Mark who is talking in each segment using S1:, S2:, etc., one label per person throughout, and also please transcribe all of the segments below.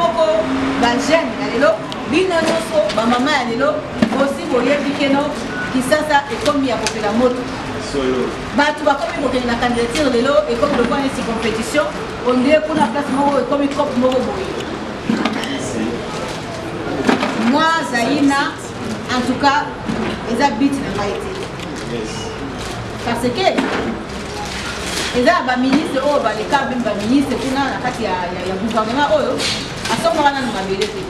S1: moko ba jeune ya lelo bino nyonso ba mama ya lelo aussi boyebi keno kisasa ekomi ya kopela moto solo bato bakomi kokende na candidature lelo ekomi lokola neti compétition ondie kuna place moko ekomi cope moko boye. Moi Zaina en tout cas ils habitent na maïté parce que ils ont ba ministre o ba leka même ba ministre kuna na kati ya gouvernement oyo asomba na mabele te.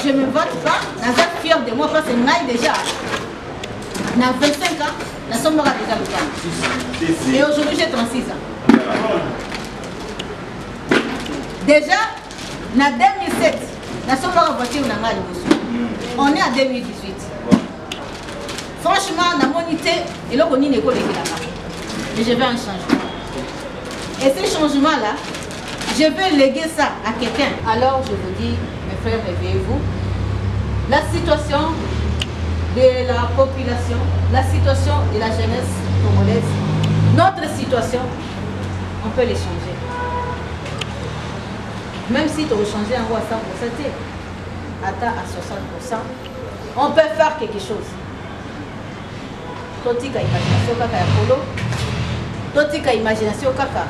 S1: Je me vote pas, je suis fière de moi parce que je déjà. Dans 25 ans, je suis déjà local. Et aujourd'hui, j'ai 36 ans. Déjà, en 2007, je suis voiture dans on est en 2018. Franchement, dans mon unité, et là, on est une école là-bas. Mais je vais en changer. Et ce changement-là, je vais léguer ça à quelqu'un. Alors, je vous dis, mes frères, réveillez-vous. La situation de la population, la situation de la jeunesse congolaise, notre situation, on peut les changer. Même si tu veux changer en haut à 100%, atteint à 60%, on peut faire quelque chose. Totika imagination kaka ya polo, totika imagination kaka.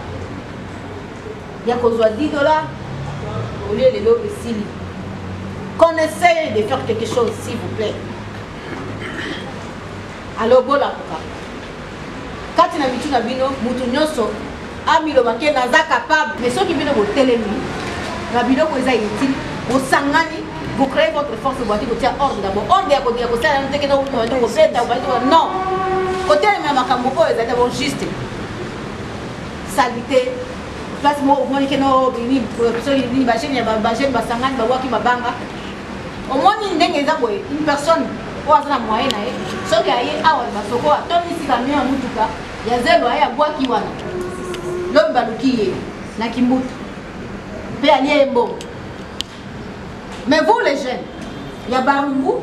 S1: Il y a qu'aux 10 $, au lieu de l'eau ici. Qu'on essaye de faire quelque chose, s'il vous plaît. Alors, voilà. Quand tu as mis tout le monde, Moutounyoso, Amilo Baké, Naza capable, mais ceux qui viennent au télémi, la bino ko eza utile, au sangani, vous créez votre force de voiture, vous tirez ordre d'abord. Ordre à côté, vous savez, vous avez non. Côté de ma camouko, ils étaient juste. Salité. Place moi au moins que no bini ni ba jeune ba sangani ba waki mabanga au moins ndenge za boye une personne ou azana moyen na ye so ki aye awa ba soko atoni si camion ya mutuka ya zelo aya bwaki wana lobi baluki ye na kimbutu pe alie mbo. Mais vous les jeunes ya barumbu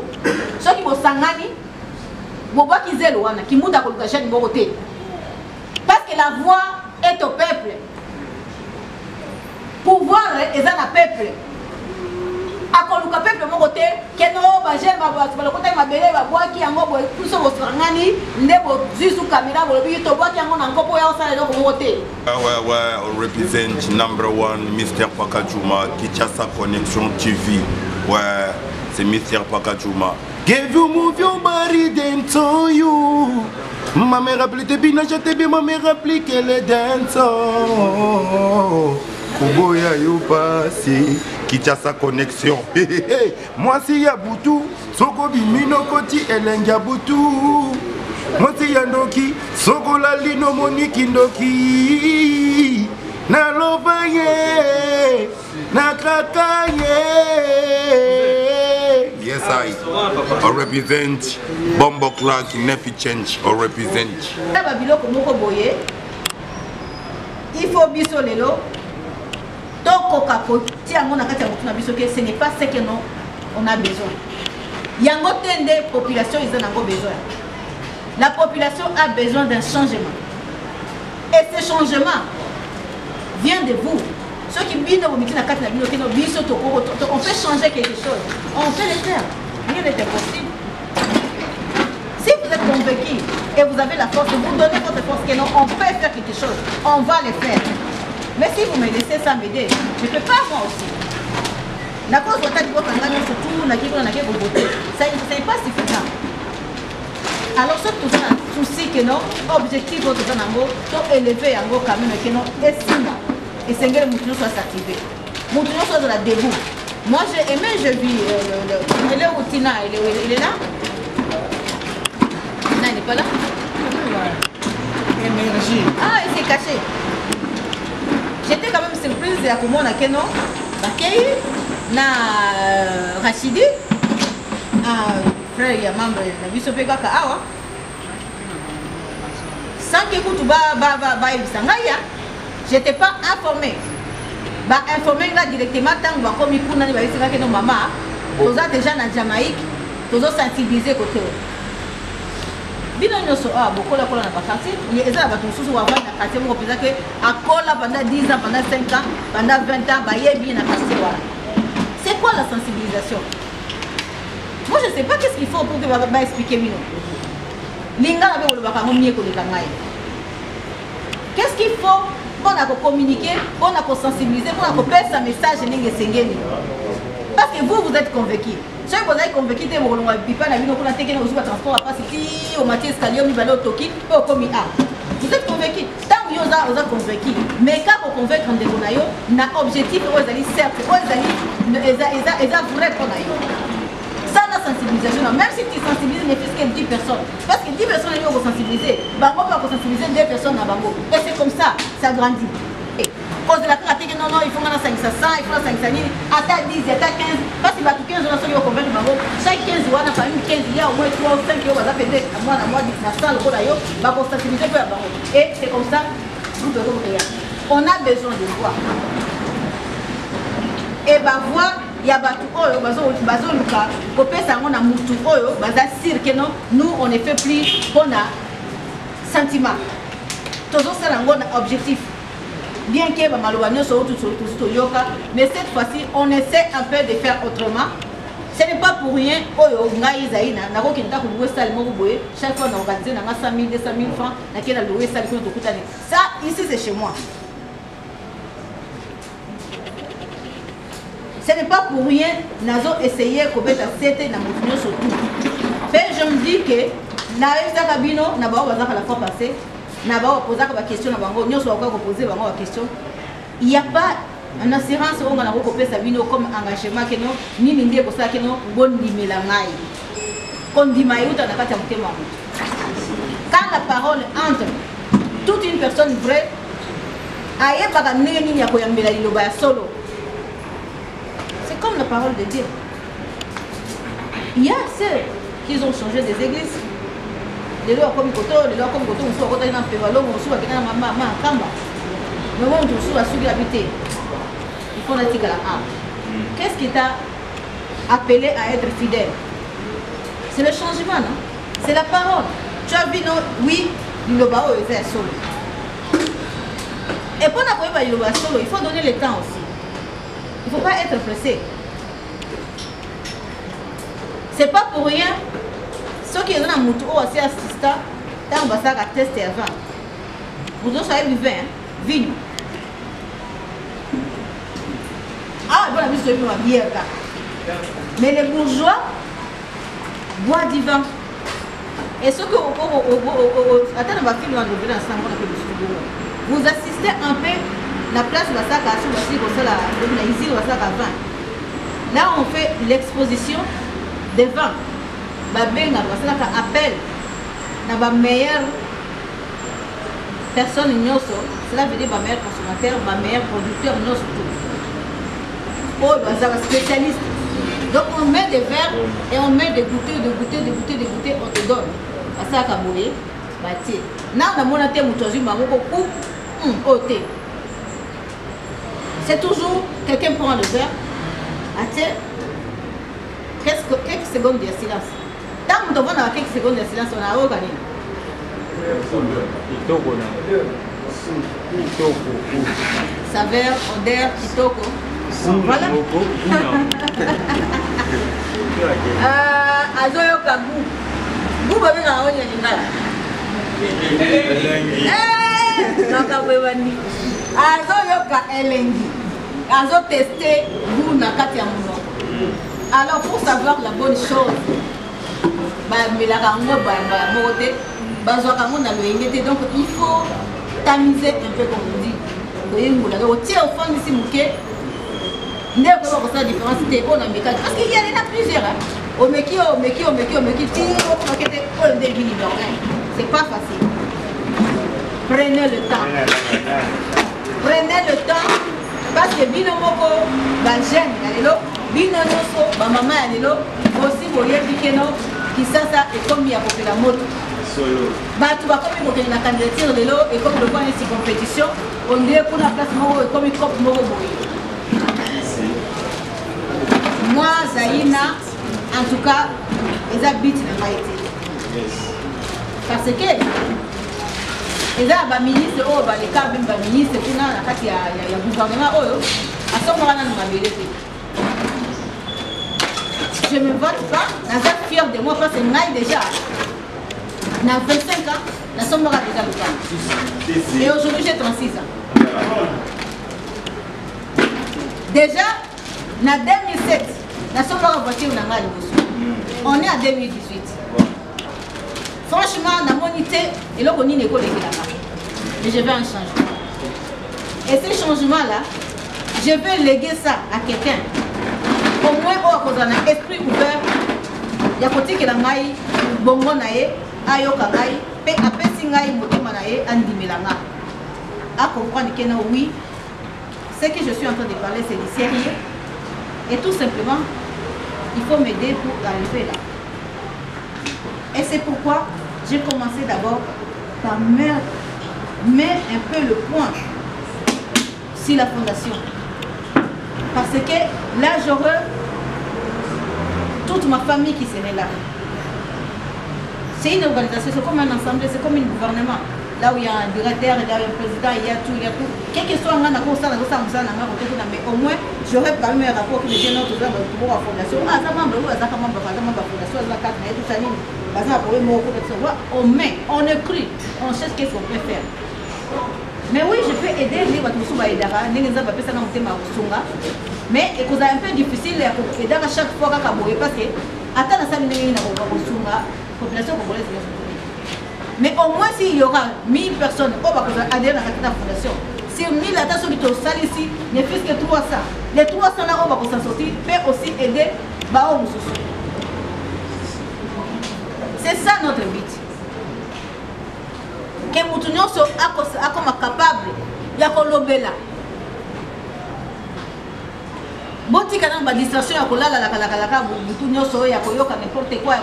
S1: so ki bo sangani bo bwaki zelo wana kimbutu akoluka jeune mbo te parce que la voix est au peuple. Pouvoir est dans le peuple. À quoi le peuple mon côté, que non, bah j'aime le côté ma belle, bah bois qui a un mot plus sur votre rangani, nebo juste caméra, vous le voyez, tu vois qu'il y a un encore pour y aller dans mon côté.
S2: Ouais, on représente number one, Mr. Pakajuma, Kinshasa Connection TV. Ouais, c'est Mr. Pakajuma. Give you move your body dance you. Ma mère rappelait te bien, je t'ai bien, ma mère rappelait qu'elle est dance. Kuboya yo passé, Kinshasa Connexion. Moi si ya butu, soko bimino koti elenga butu. Moi si ya ndoki, soko la lino moniki ndoki. Na lovaye, na kakaye. Yes I represent Bombo Clark, Nefi Change, I represent.
S1: Il faut biso lelo. Donc, ce n'est pas ce que nous on a besoin. Il y a une population qui a besoin. La population a besoin d'un changement. Et ce changement vient de vous. Ceux qui vivent dans vos métiers, on peut changer quelque chose. On peut le faire. Rien n'est impossible. Si vous êtes convaincu et vous avez la force, vous donnez votre force, que non, on peut faire quelque chose. On va le faire. Mais si vous me laissez ça m'aider, je ne peux pas moi aussi. La cause de surtout, ça n'est pas suffisant. Alors, ce tout ça, souci que non, objectif, tout élevé quand même, que non, et sinon, et c'est que le mouton soit s'activer. Le mouton soit de la dégoût. Moi, j'ai aimé, je vis, il est où Tina, il est là? Non, il n'est pas là? Ah, il s'est caché. J'étais quand même surprise de la commune à Keno, na Rachidi, frère et membre de Bissopeka Awa. Sans que je n'étais pas informée. Informé là directement, tant que comme il y a nos mamans, tous déjà dans Jamaïque, tous sensibilisés côté. bino nyonso bokola kola na bakartier eza na bato mosusu bavandi na quartier moko mpenza ke akola pendant 10 ans pendant 5 ans pendant 20 ans bayebi na quartier wana. C'est quoi la sensibilisation? Moi je sais pas qu'est-ce qu'il faut pour que expliquer bino linga na be olobaka ngo mie koleka ngai. Qu'est-ce qu'il faut pour communiquer, pour sensibiliser, pour passer un message ndenge? Parce que vous êtes convaincus. Si vous êtes convaincu que vous avez un transport à passer au matin escalier, vous allez au Toki, vous êtes convaincu. Tant que vous êtes convaincu, mais quand vous convaincre de vous avez un objectif, vous allez certes, vous allez vrai pour ça la sensibilisation, même si tu sensibilises ne fût que 10 personnes. Parce que 10 personnes vont sensibiliser, Bango va sensibiliser 2 personnes à Bango. Et c'est comme ça, ça grandit. Cause de la pratique, non, il faut 500, il faut 500 000, à 10, à 15, parce que 15 euros, ils vont convaincre Bango. Chaque 15 euros, on a fait 15, il y a au moins 3 ou 5 euros, on va payer à moi, la salle, on sensibiliser pour Bango. Et c'est comme ça, vous devez rien. On a besoin de voir. Et voir. Il y a batu oyo bazo luka kopesa ngona mutu oyo baza sir que non nous on ne fait plus pour na sentiment toujours ça ngona objectif bien que ba maloba nyoso tout yoka mais cette fois-ci on essaie un peu de faire autrement. Ce n'est pas pour rien oyo ngai zaina na ko kinta ko louer salle moko boye chaque fois on organise na 100 000 200 000 francs na kena louer salle ko to kutane ça ici c'est chez moi. Ce n'est pas pour rien nazo essayer ko beta sete na mouvement surtout. Mais je me dis que na eza kabino na ba baza la fois passée na ba poser ba question na bango nyoso ba ko poser bango ba question. Il y a pas une assurance on na ko pesa bino comme engagement que non ni ndie ko sa que non bon limela ngai. Kon di mayuta na kata mtema. Quand la parole entre toute une personne vraie aye baka nini ya ko yambela liloba ya solo. Comme la parole de Dieu. Il y a ceux qui ont changé des églises. Les lois comme Koto, les lois comme Koto, on soit Koto dans Pévalo, on soit dans Maman, Kamba. Mais on soit sur l'habité. Il faut la âme. Qu'est-ce qui t'a appelé à être fidèle? C'est le changement, non? C'est la parole. Tu as vu, non? Oui, le bao est solo. Et pour n'avoir le bao solo, il faut donner le temps aussi. Il ne faut pas être pressé. C'est pas pour rien. Ceux qui sont dans le moto aussi assistant, on va faire un test avant. Vous savez du vin, vin. Ah, bon, la mise de ma bière. Mais les bourgeois boivent du vin. Et ceux qui attendez, on va filmer ensemble. Vous assistez un peu. La place va ça là on fait l'exposition des vins. Appel na meilleure personne nyoso, cela veut dire ma meilleur consommateur, ma meilleur producteur nyoso tout. Oh, spécialiste. Donc on met des verres et on met des goûters, on te donne. Ça a kaboué, bâti. Là on a mon thé moutozu mamoko ou thé. C'est toujours quelqu'un prend le verre, quelques secondes de silence. Tant que nous avons quelques secondes de silence, on a regardé. Saveur, odeur, kitoko. Voilà. Azoyo kabu. Vous avez un oeil lingala. Azoyo ka elengi. Azo tester goût na kati ya monoko. Alors pour savoir la bonne chose, donc il faut tamiser un peu comme on dit. Parce qu'il y en a plusieurs. C'est pas facile. Prenez le temps. Prenez le temps. Parce que bino moko ba jeune yalelo bino noso ba mama yalelo aussi boye bikeno kisasa et comme ya popela moto solo ba tu ba comme ko na candidature lelo et comme le point ici compétition on dit pour la place moko et comme cop moko boye. Moi Zaina en tout cas les habits na maïté parce que eza ba ministre oyo baleka même ba ministre kuna na kati ya gouvernement oyo asomaka nanu mabele te. Je me vote pas, naza fier de moi parce que ngai déjà na 25 ans nasomaka déjà le camp. Et aujourd'hui j'ai 36 ans. Déjà na 2007 nasomaka voiture na ngai liboso. On est en 2018. Franchement, dans mon idée, et là, on est école là-bas. Mais je veux un changement. Et ce changement-là, je vais léguer ça à quelqu'un. Au moins, on a un esprit ouvert. Il y a côté que la maille, bongo nae, ayoka nae, pe apesi nae, motema nae, andimelanga. À comprendre que non, oui, ce que je suis en train de parler, c'est du sérieux. Et tout simplement, il faut m'aider pour arriver là. Et c'est pourquoi j'ai commencé d'abord par mettre un peu le point sur la fondation. Parce que là, j'aurai toute ma famille qui serait là. C'est une organisation, c'est comme un ensemble, c'est comme un gouvernement. Là où il y a un directeur, il y a un président, il y a tout, il y a tout. Quel que soit un mais au moins, j'aurais pas eu un rapport qui me dit non, tout ça, pour la fondation. Ah, ça m'a membre, ça m'a membre, ça m'a fondation, ça m'a tout ça. On écrit, on sait ce qu'on peut faire. Mais oui, je peux aider les mais c'est un peu difficile d'aider à chaque fois parce que attends ça population congolaise. Mais au moins s'il y aura 1000 personnes qui vont adhérer à la fondation, sur 1000 attention qui sont salées ici, ne fût que 300. Les 300 là, on va s'en sortir, peut aussi aider Bao Moussoussou. C'est ça notre but. Que nous soyons capables de kolobela. Boti kana ba distraction ya kolala la kala mutu nyoso ya koyoka n'importe quoi.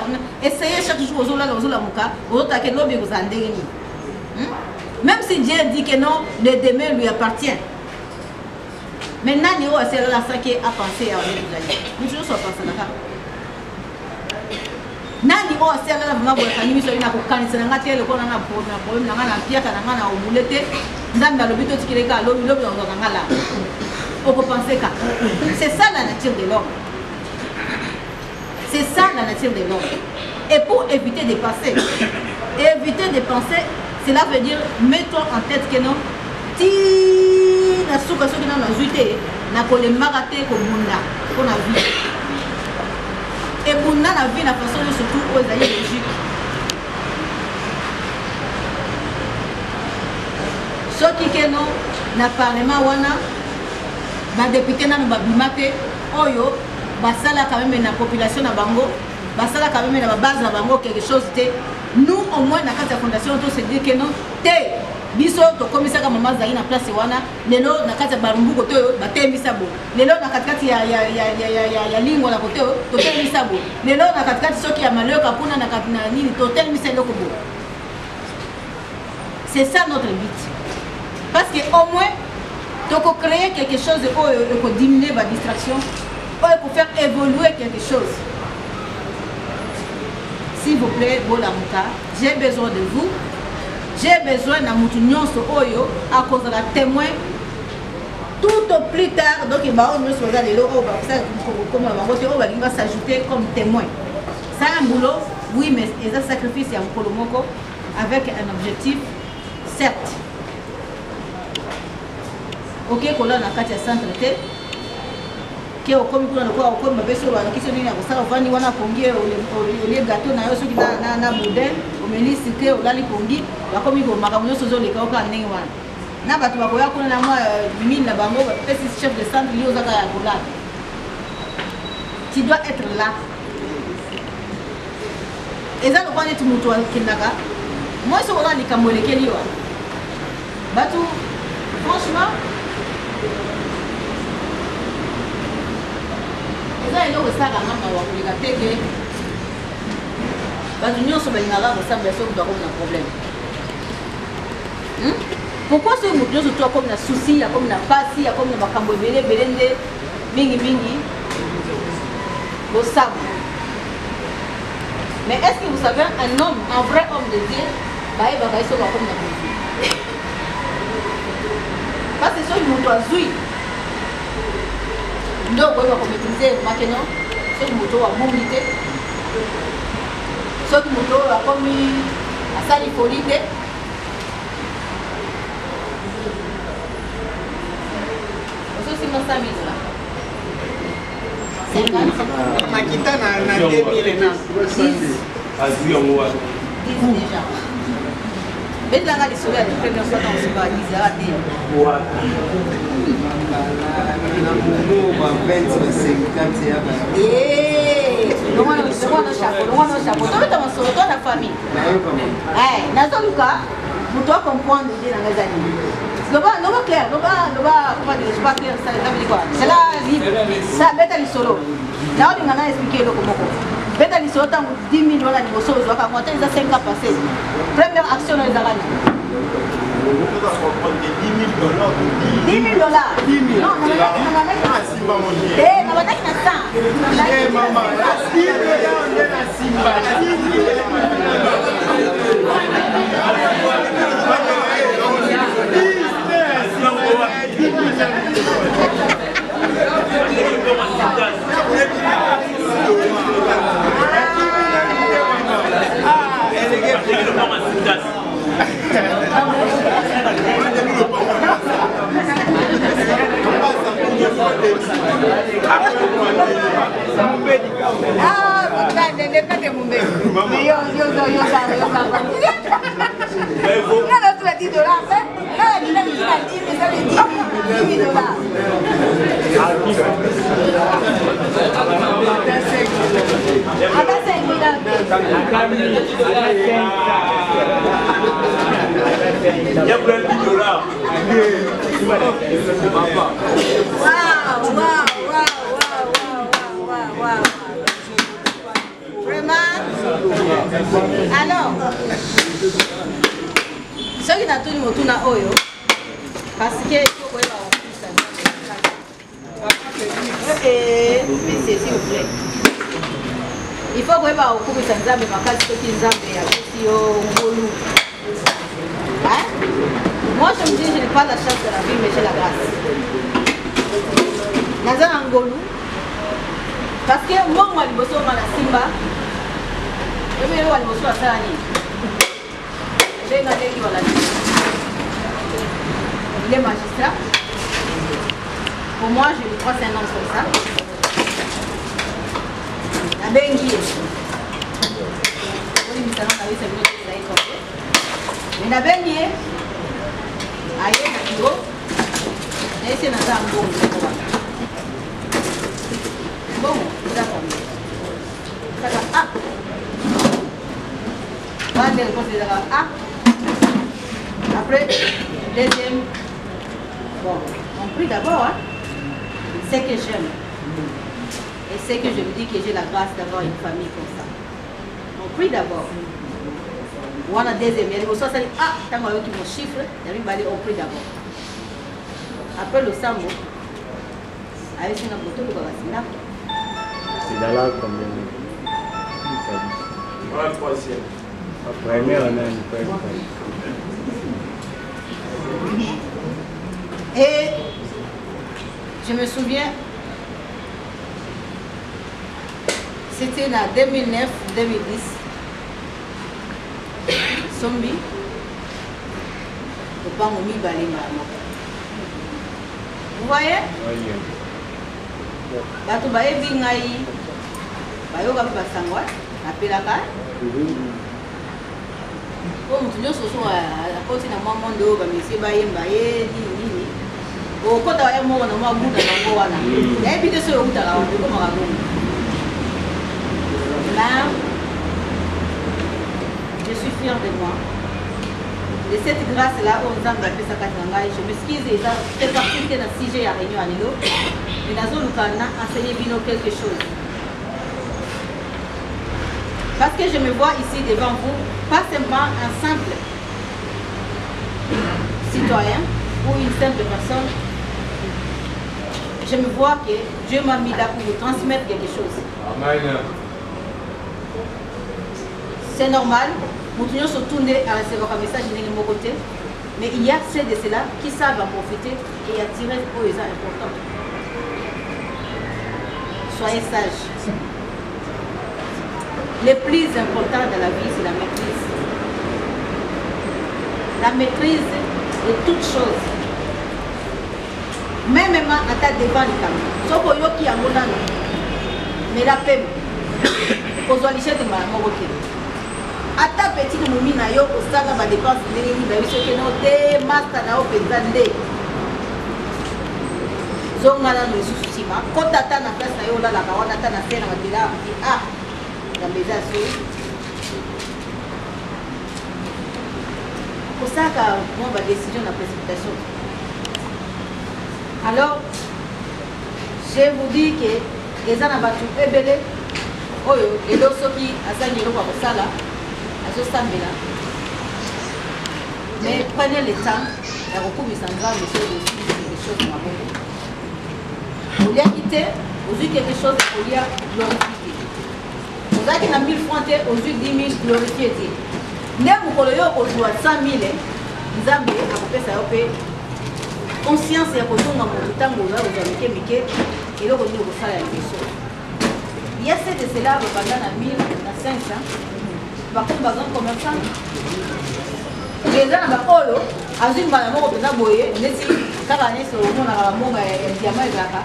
S1: Essayez chaque jour ozola muka, ozotake lobi kozandeni. Même si Dieu dit que non, le demain lui appartient. Maintenant, il y a ça qui a pensé à nous toujours sommes pensés là. Nani o asala la mama boya kanimi so ina ko kanisa nga tele ko na problème na nga pia kana nga na omulete nzamba lobito tikireka lobi nga la. On peut penser que c'est ça la nature de l'homme. C'est ça la nature de l'homme. Et pour éviter de penser, cela veut dire mets-toi en tête que non ti na souka so na zuité na ko le marate ko bunda ko na vie. Et pour nous, la vie, la façon de surtout aux aïeux logiques. Ce qui est non, na parlement wana, ba député na ba bimate, oyo, ba sala quand même na population na bango, ba sala quand même na base na bango quelque chose te. Nous au moins na carte fondation on se dit que non, te biso to komisa ka mama zali na place wana lelo na kati ya barumbu kote ba temisa bo lelo na katikati ya lingo la kote to temisa bo lelo na katikati soki ya malheur kapuna na katina nini to temisa loko bo. C'est ça notre but. Parce que au moins to ko créer quelque chose pour diminuer la distraction pour faire évoluer quelque chose. S'il vous plaît, Bolamuka, j'ai besoin de vous. J'ai besoin d'un moutounionso oyo à cause de la témoin. Tout au plus tard, donc il va s'ajouter comme témoin. C'est un boulot, oui, mais c'est un sacrifice à Mkolomoko avec un objectif, certes. Ok, qu'on a dans le centre, que au comme on a quoi, au comme ma belle la question de la salle, on va y avoir pongier les gâteaux, na yosu qui na boudin, au ministre que au lali pongi, la comme il faut makamunyo sozo les kaoka n'engwan. Na batu bakoya kuna na moi mine na bango, petit chef de centre lié aux akaya gola. Tu dois être là. Et ça, le point est mutuo kinaka. Moi, ce qu'on a dit kamole keliwa. Batu, franchement. Ça est là où ça a un problème. Pourquoi ce mouvement se trouve comme un souci, comme un passé, comme un macambo belé, belende, bingi bingi, au sable. Mais est-ce que vous savez, un homme, un vrai homme de Dieu, bah, il va rester comme dans le vie. Parce que c'est une moto à zouille. Donc, il va maîtriser maintenant, c'est une moto à mobilité. C'est une moto à comme à salifolité. C'est 500 000 là. 50.
S3: Makita na 2000 na
S1: 10 déjà. Mais là, les soleils, les premières fois dans ce cas, ils arrêtent. Et le roi dans chapeau. Toi, tu as mon sourire, toi, la famille. Dans le cas, vous devez comprendre l'idée dans les années. Non va clair, non va comment dire, c'est pas clair, ça veut dire quoi? C'est là, ça bête à l'isolo. Là, on a expliqué le comment. Bête à l'isolo, tant 10 millions à l'immobilier, on va monter les 5 ans passés. Première action dans les années. 10 000 $. 10 000 $. Non, on a on va dire ça.
S3: Eh maman, 10 000 $, on est la Simba. 10 000
S1: Alors, ce qui n'a tout le monde a oyo, parce que il faut qu'on s'il vous plaît. Il faut qu'on ait un coup de sanzambe, ma case qui est moi je me dis, je n'ai pas la chance de la vie, mais j'ai la grâce. Naza Angolou, parce que moi, je suis la Simba. Je vais aller au Soissani. Je vais aller au Soissani. Il est magistrat. Pour moi, j'ai eu 3 ans comme ça. La Benguie. Mais la Benguie, aïe, la Kigo, et c'est Naza Angolou. Bon, d'accord. Ah! Après, deuxième, bon, on prie d'abord, hein, c'est que j'aime. Et c'est que je me dis que j'ai la grâce d'avoir une famille comme ça. On prie d'abord. On a deuxième, il y a des choses qui ah, tant qu'on a qui mon chiffre, on prie d'abord. Après le sambo, avec une moto, le bagage,
S4: c'est dans là combien?
S3: La troisième.
S4: La première, on a une première.
S1: Et je me souviens, c'était en 2009-2010, Sombi, au Pangomi Balima. Vous voyez? Bato baye bingai, bayo kapi basangwa, apelaka. Comme tu nous sommes à côté de mon monde, monsieur baye baye, nini. Au côté de moi, on a moi bouda na moi na. Et puis de ce bouda là, on peut comment raconter. Là, je suis fière de moi. De cette grâce-là, on a appelé ça Katanga. Je m'excuse, ça fait partie de la CG à Réunion à Nilo. Mais dans le cas, on a enseigné quelque chose. Parce que je me vois ici devant vous, pas simplement un simple citoyen ou une simple personne. Je me vois que Dieu m'a mis là pour vous transmettre quelque chose.
S3: Amen.
S1: c'est normal. Nous sommes tournés à recevoir un message de mon côté. Mais il y a ceux de ceux-là qui savent en profiter et attirer pour les gens importants. Soyez sages. Le plus important dans la vie, c'est la maîtrise. La maîtrise de toutes choses. Même à ta devant les caméras. Sauf que yo qui a mon nom. Mais la paix. Aux olichets de ma moroké. À ta petite moumi na yo au saga va dépense de l'église. Vous savez que non des master na au pétande. Zongala no souci ma. Quand tata na place na yo là la kawana tata na scène na dila ah la maison so. Pour ça que moi ma décision la précipitation. Alors je vous dis que les gens na batu ebele oyo et donc ceux qui asani lo kwa sala azo sambela. Mais prenez le temps de recourir sans grave les choses dans la bonne. Vous voulez quitter, vous avez quelque chose pour lui glorifier. Vous avez 1000 francs, vous avez 10 000 glorifier. Ne vous voulez pas jouer 100 000, vous avez conscience et vous avez temps vous avez et là vous avez fait la question. Il y a ces de cela, vous avez 1000, 500. Par contre, vous avez un commerçant. Les gens ont dit, azul banamo ko pena boye nesi kaka nesi o mona la monga ya diamant ezaka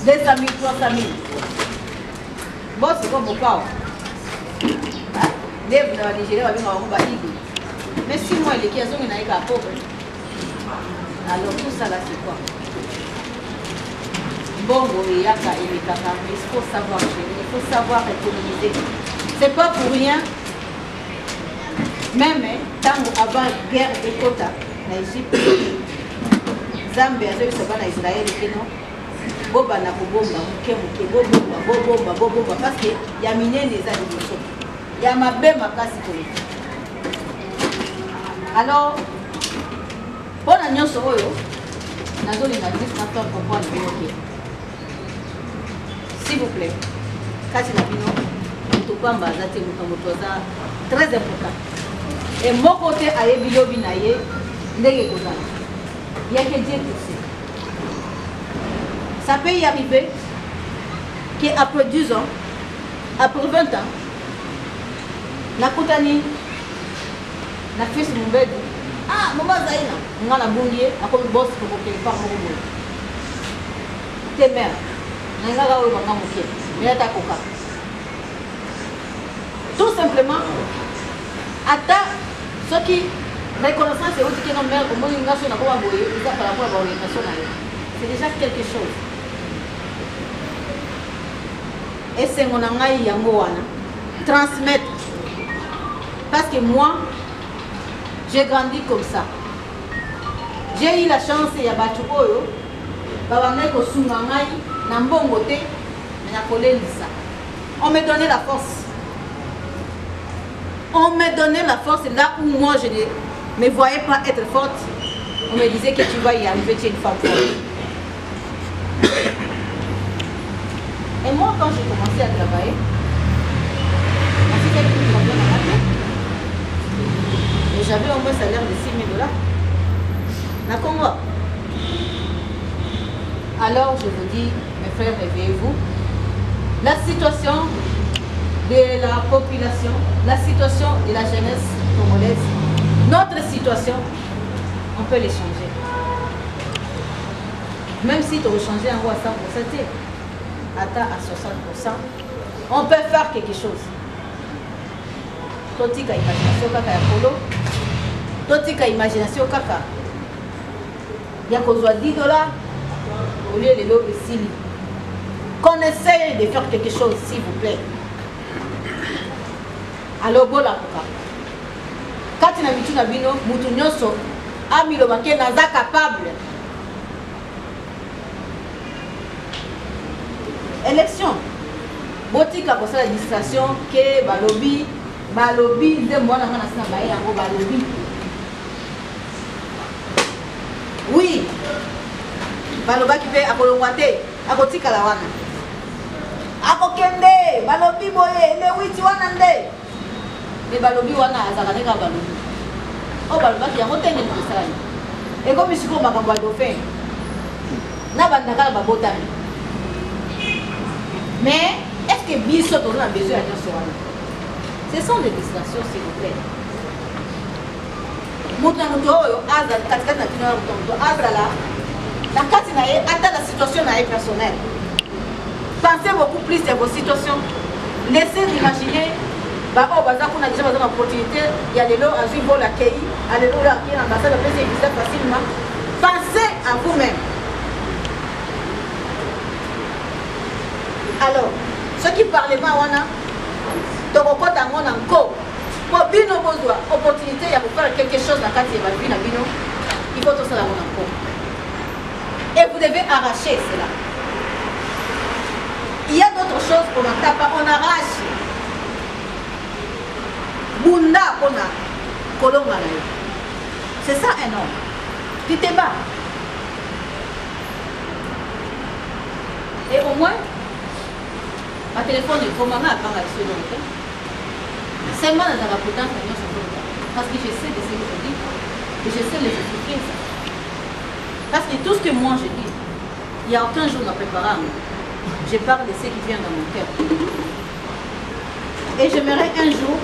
S1: 200 000 300 000 boss ko bokao dev na Nigeria ba binga ba ibi mais si moi les qui sont na ika pauvre alors tout ça là c'est quoi bongo yaka et kaka mais il faut savoir gérer il faut savoir économiser c'est pas pour rien. Même tant avant la guerre et Kota, en Égypte, Zambie a fait en Israël et non, Boba n'a pas bomba, bomba, parce qu'il y a miné les animaux. Il y a ma belle ma place. Alors, pour la nuance, nous avons comprendre. S'il vous plaît, très important. Et mon côté, il y a que Dieu pour ça. Ça peut y arriver qu'après 10 ans, après 20 ans, la Koutani, la fille de mon bébé, ah, maman Zaïna, on a la bouillie, à quoi le boss pour quelque part mon bébé. Tes mères, on a la bouillie, mais elle t'a coca. Tout simplement, à ta ce qui reconnaissance c'est aussi que nos mères au moins une nation n'a pas envoyé par rapport à l'orientation c'est déjà quelque chose et c'est mon angai yango wana transmettre parce que moi j'ai grandi comme ça j'ai eu la chance ya batu oyo babanga ko sunga ngai na mbongo te na kolelisa on me donnait la force. On me donnait la force là où moi je ne me voyais pas être forte. On me disait que tu vas y arriver, tu es une femme forte. Et moi quand j'ai commencé à travailler, et j'avais au moins un salaire de $6 000. La Congo. Alors je vous dis, mes frères, réveillez-vous. La situation de la population, la situation de la jeunesse congolaise, notre situation, on peut les changer. Même si tu veux changer en haut à 100%, atteint à 60%, on peut faire quelque chose. Totika imagination kaka ya polo, totika imagination kaka. Il y a $10 au lieu de l'eau de Sili. Qu'on essaye de faire quelque chose, s'il vous plaît. Alors bon la coca. Quand tu as vu tout nabino, mutunyoso, amilo baké naza capable. Élection. Botika pour ça la distraction que balobi de moi na ngana sina baye yango balobi. Oui. Baloba ki pe akolongwate, akotika la wana. Akokende, balobi boye, le witi wana nde. mais balobi wana azaka ndenge balobi oyo balobaki yango te ndenge tosala ekomi sikoyo makambo ya dauphin na bandaka na babotami mais est-ce que biso toza na besoin ya nyonso wana ce sont des distractions s'il vous plaît moto na moto oyo azala katikati na bino ya moto azala na kati na ye ata na situation na ye personnelle. Pensez beaucoup plus de vos situations. Laissez d'imaginer oh baza kuna déjà baza na opportunité il y a des lots à suivre l'accueil à des lots là qui l'ambassade peut se visiter facilement. Pensez à vous-même. Alors ceux qui parlent pas wana tokokota ngona encore pour bino bozwa opportunité ya faire quelque chose na kati ya vie na bino il faut tout ça la encore. Et vous devez arracher cela. Il y a d'autres choses qu'on n'entend pas, on arrache. Bunda kona kolonga. C'est ça un homme. Tu te bats. Et au moins, ma téléphone est comment à part la sonorité. C'est moi dans la potence parce que je sais de ce que je dis et je sais les expliquer ça. Parce que tout ce que moi je dis, il n'y a aucun jour à préparer. Je parle de ce qui vient dans mon cœur. Et j'aimerais un jour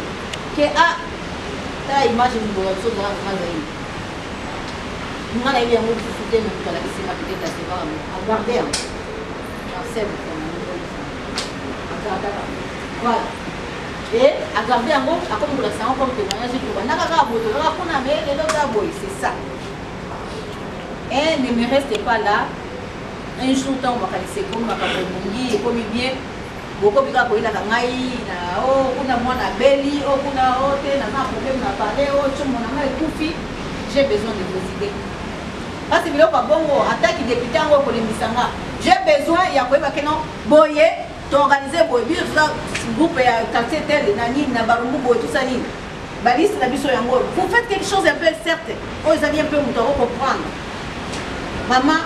S1: que ta image de mon chose dans la vie. Moi, il y a un mot qui soutient même quand la vie m'a peut-être assez rare à garder. Voilà. Et à garder un mot, à comme vous le savez, comme témoignage, c'est ça. Et ne me restez pas là. Un jour, on va laisser comme ma femme et comme bien. Beaucoup de gens qui ont belli, j'ai besoin de vos idées. Parce que j'ai besoin, il y a d'organiser un groupe et quartier tel, tout ça. Vous faites quelque chose un peu certain. Vous allez un peu comprendre. Maman,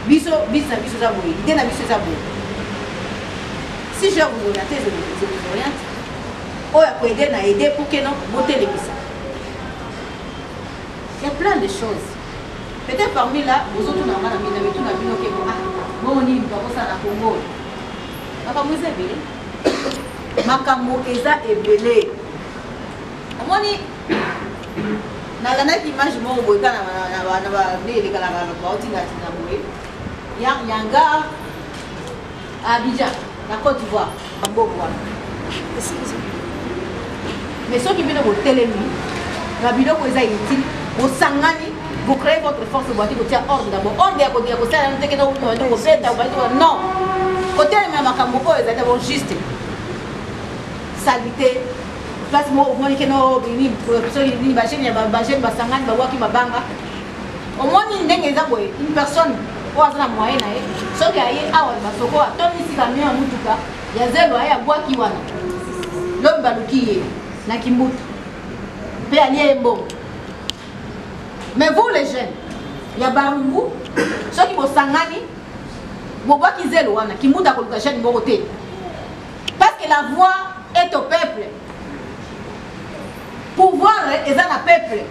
S1: biso zaboué, l'idée na biso zaboué. Si je vous oriente, je vous oriente. Oh, il faut aider na aider pour que non voter les bisa. Il y a plein de choses. Peut-être parmi là, vous autres na mana mina metu na bino ke bon ni ba ça na Congo. Makambo eza ebele. Makambo eza ebele. Omoni nakanaki image moko boye kaka na baelekalaka baotingatinga boye yanga Abidjan na Côte d'Ivoire bamboka wana mais soki bino botelemi na biloko eza utile bosangani vous créez votre force boati kotia ordre d'abord ordre ya kosala no teke kobeta non kotelemi ya makambo oyo ezali d'abord juste salite place mo omoni keno bini ni bajeni ya bajeni basangani bawaki mabanga omoni ndenge eza boye une personne oyo aza na moyen na ye soki aye awa basoko atomisi camion ya mutuka ya zelo aye abwaki wana lobi baluki ye na kimbutu mpe alie ye mbongo. Mais vous les jeunes ya barumbu soki bosangani bobwaki zelo wana kimbutu akoluka jeune moko te parce que la voix est au peuple. Pouvoir est dans le peuple.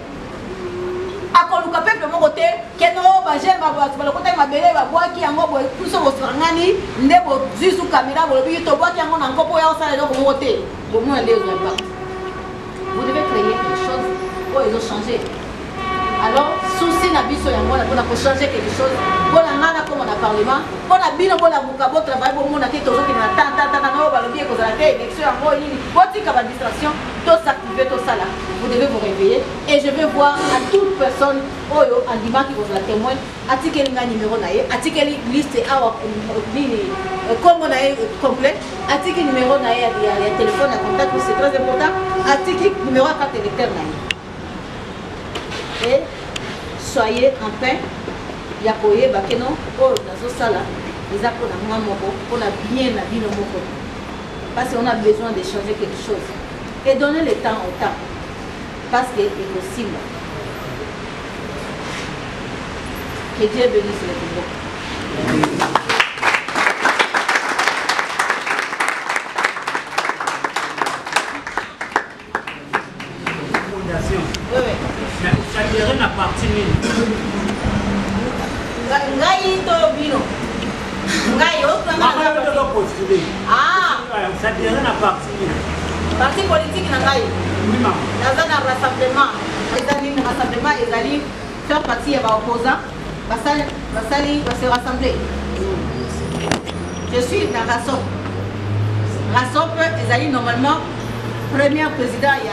S1: Akoluka peuple mon côté, keno ba jeune ba côté mabele ba boaki yango bo puso bo sangani ndebo zisu caméra bo bi to boaki yango na ngopo ya osala donc mon côté. Bo mo les impact. Vous devez créer quelque chose pour ils ont changé. Alors souci na biso yango na pour changer quelque chose. Pour la ngana comme on a parlement, pour la bino pour la buka bo travail bo mona ke tozo ki na tanta na ba lobi ko za te élection yango yini. Botika ba distraction. Tout s'activer, tout ça là, vous devez vous réveiller et je vais voir à toute personne oyo andima qui vous la témoigne article nga numéro naé article liste awa comme on a complet article numéro naé ya téléphone à contact c'est très important article numéro à carte électeur naé et soyez en paix ya koye bakeno oyo nazo sala les apôtres na moi moko pour la bien la vie moko parce qu'on a besoin de changer quelque chose. Et donner le temps au temps. Parce que c'est possible. Que Dieu bénisse le Congo.
S3: postulé.
S1: Ah,
S3: Ça devient un parti.
S1: parti politique n'a pas eu.
S3: Oui, maman.
S1: Dans un rassemblement, les rassemblement, ils allaient faire partie à l'opposant, va se rassembler. Je suis dans RASOP. RASOP, ils allaient normalement, premier président, il y a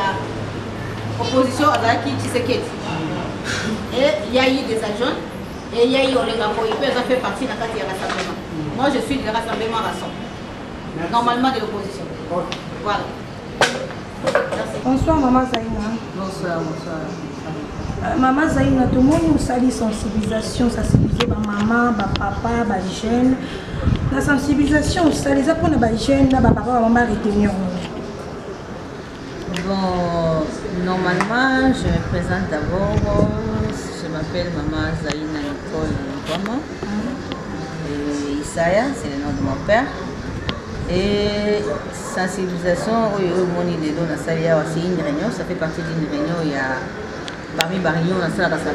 S1: opposition à Zaki Tshisekedi. Et il y a eu des agents, et il y a eu Olegapo, ils peuvent faire partie de la rassemblement. Moi, je suis du rassemblement RASOP. Normalement de l'opposition. Voilà. Merci.
S5: Bonsoir Maman Zaïna.
S1: Bonsoir, bonsoir.
S5: Maman Zaïna, tout le monde nous salue sensibilisation, sensibiliser ma maman, ma papa, ma jeune. La sensibilisation, ça les apprend à ma jeune, ma papa, ma maman retenir.
S6: Bon, normalement, je me présente d'abord. Je m'appelle Maman Zaïna Nicole Nkwama. Et Isaya, c'est le nom de mon père. Et sensibilisation, c'est une réunion, ça fait partie d'une réunion. Il y a parmi les réunions, on a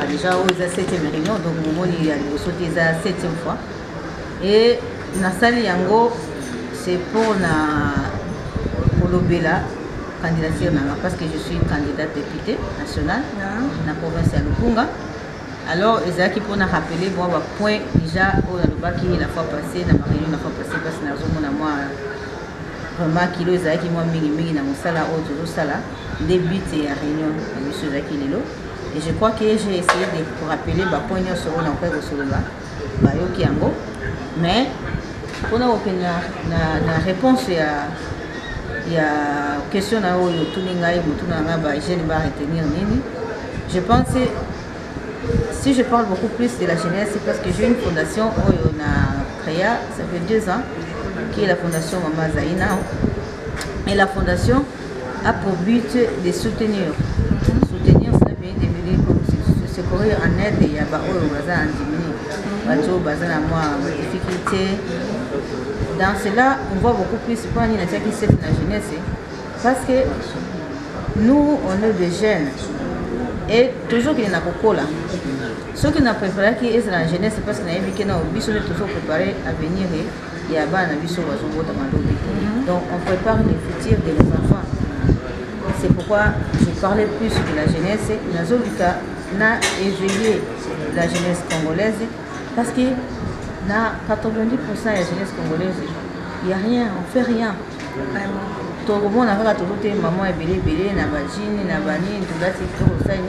S6: déjà eu la 7e réunion, donc il y a la 7e fois. Et dans salle yango, c'est pour l'Obela, candidature, parce que je suis candidate députée nationale dans la province de Lukunga. Alors, ils ont pour nous rappeler, bon, point déjà, la fois passée, dans ma réunion la fois passée, parce que nous avons vraiment kilo ezalaki mwa mingi na mosala oyo tozosala nde but ya réunion na biso ezalaki lelo. Et je crois que j'ai essayé de rappeler bapoint nyonso oyo nakoki kosolola bayoki yango, mais mpona kokende na réponse ya question na oyo otuni ngai motuna na ngai bajeune baretenir nini. Je pense, si je parle beaucoup plus de la jeunesse, c'est parce que j'ai une fondation oyo na créé, ça fait 2 ans, qui est la fondation Maman Zaïna. Et la fondation a pour but de soutenir. Soutenir, ça veut dire de secourir en aide. Il y a des difficultés. Dans cela, on voit beaucoup plus pour la jeunesse. Parce que nous, on est des jeunes. Et toujours qu'il y a un coco là. Ceux qui n'ont préparé qui est la jeunesse, c'est parce qu'on a toujours préparé à venir. Il y a donc on prépare le futur de nos enfants. C'est pourquoi je parlais plus de la jeunesse. Nazolika n'a éveillé la jeunesse congolaise parce que dans 90% de la jeunesse congolaise, il n'y a rien, on ne fait rien. Tout le monde a fait maman est belé, n'a pas jean, n'a pas ni, tout ça, il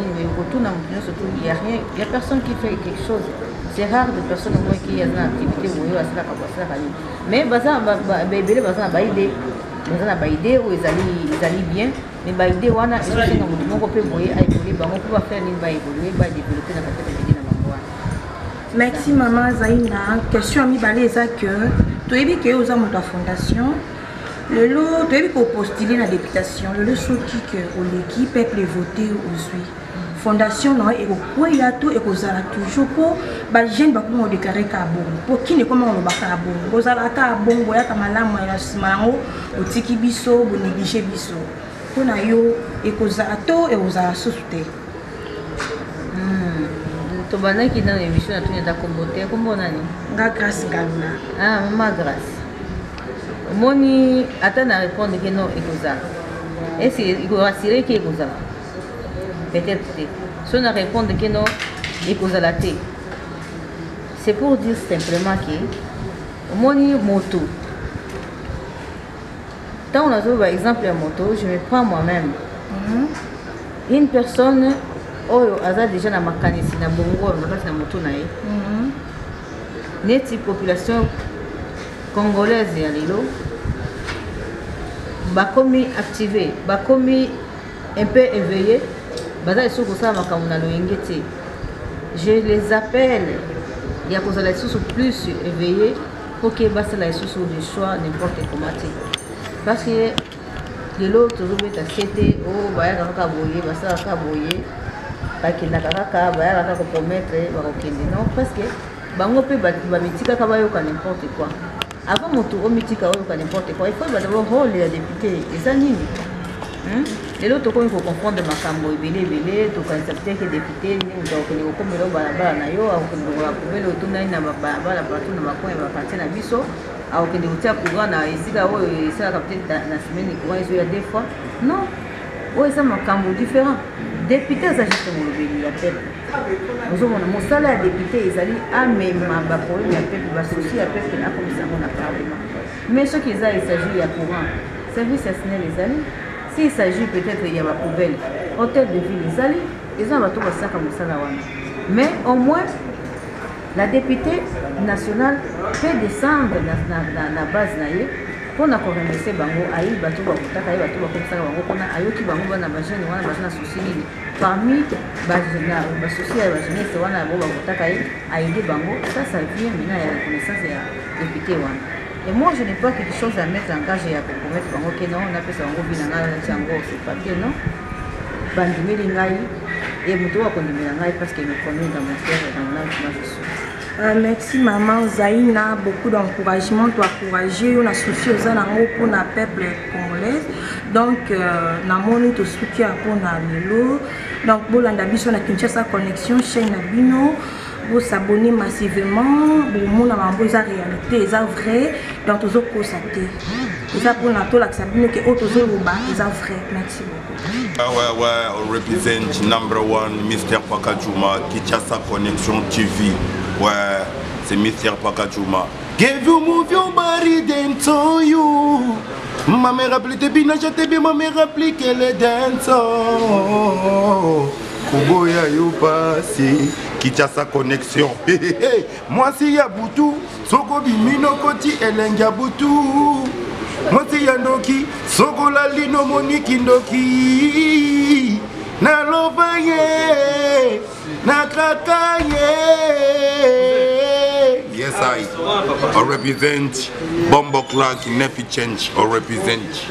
S6: n'y a rien, il n'y a personne qui fait quelque chose. C'est rare de personnes qui ont une activité où ils ont mais ils ont idée bien, mais ils ont idée où ils
S5: merci Maman Zaïna. Question à mi balé ça que tu as dit que vous avez ta fondation. Le lot, tu as dit que vous postulez la députation. Le lot sur qui que l'équipe peuple voter aujourd'hui. Fondation non et au il y a tout et vous allez toujours pour les jeunes pour déclarer kabon pour qui ne comment on va kabon vous allez kabon vous allez kamala moi la simango au tiki biso vous négligez biso pour na yo et vous allez tout et vous allez soutenir.
S6: To bana qui dans l'émission na tout n'est d'accord comboter comment nani
S5: grâce galuna
S6: ah maman grâce moni attend à répondre que non et vous allez est-ce qu'il faut rassurer que vous allez peut-être si on répond que non et cause à la tête, c'est pour dire simplement que moni moto tant on a par exemple un moto, je me prends moi-même une personne oyo aza déjà na makanisi na bongo na kati na moto na ye neti population congolaise ya lelo bakomi activé bakomi un peu éveillé. Je les appelle, il y a plus éveillés pour qu'ils fassent des choix n'importe comment. Parce que de l'autre, toujours à c'était oh, bah, il y a un caboyer, bah, ça, caboyer, bah, qu'il n'a qu'à compromettre, non, parce que bango peut bamitika kabayoka n'importe quoi. Avant mon tour, mitika n'importe quoi, il faut d'abord rôle les députés, et ça nini. Et l'autre, il faut comprendre ma cambo belé, tout quand ça fait que député, nous avons comme le balabala na yo, ou que nous avons couvert le tournoi na balabala partout dans ma coin, va partir na biso, ou que nous avons couvert na ici là où c'est la capitale na semaine, nous avons eu deux fois. Non, oui, c'est ma cambo différent. Député, ça juste mon belé la tête. Nous avons mon salaire député, ils allaient à même ma problème, la peuple va souci, la peuple là comme ça on a parlé. Mais ce qu'ils ont, il s'agit de courant, service national les alliés. S'il s'agit peut-être il y a la poubelle, hôtel de ville les alliés, ils ont tout ça comme ça là. Mais au moins, la députée nationale peut descendre dans la base naïe pour nous remercier bango aïe bateau bakutaka aïe bateau bakomisa bango kona ayoki bango bana bajene wana bajena souci nini parmi bajena basouci ya bajeunesse wana bo bakutaka aïe bango ça vient maintenant ya reconnaissance ya député wana. Et moi, je n'ai pas quelque chose à mettre en cage et à compromettre. Ok, non, on appelle ça un gros binanga, c'est pas bien, non? Bandimé l'ingaï, et Moutou a condamné l'ingaï parce qu'il me connaît dans mon cœur et dans l'âme que moi je suis.
S5: Merci maman Zaïna, beaucoup d'encouragement, tu as encouragé, on a souci aux gens pour le peuple congolais. Donc, namoni to soutien pour Nalelo. Donc, pour l'andabiso na Kinshasa connexion chaîne Nabino. Vous s'abonner massivement, pour mon amour, c'est réalité, c'est vrai, donc vous avez constaté. Et ça pour notre la Sabine que autres c'est vrai. Merci beaucoup.
S2: Ouais, on représente number one Mr. Pakajuma, Kinshasa Connection TV. Ouais, c'est Mr. Pakajuma. Give you move your body dance you. Ma mère rappelait tes binages, tes bien, ma mère rappelait qu'elle est dance. Kuboya yo passé. Kinshasa Connexion. Moi si ya butu, soko bimino koti elenga butu. Moi si ya ndoki, soko la lino moniki ndoki. Na lobaye, na kakaye. Yes I represent Bombo Clark, Nefi Change, I represent.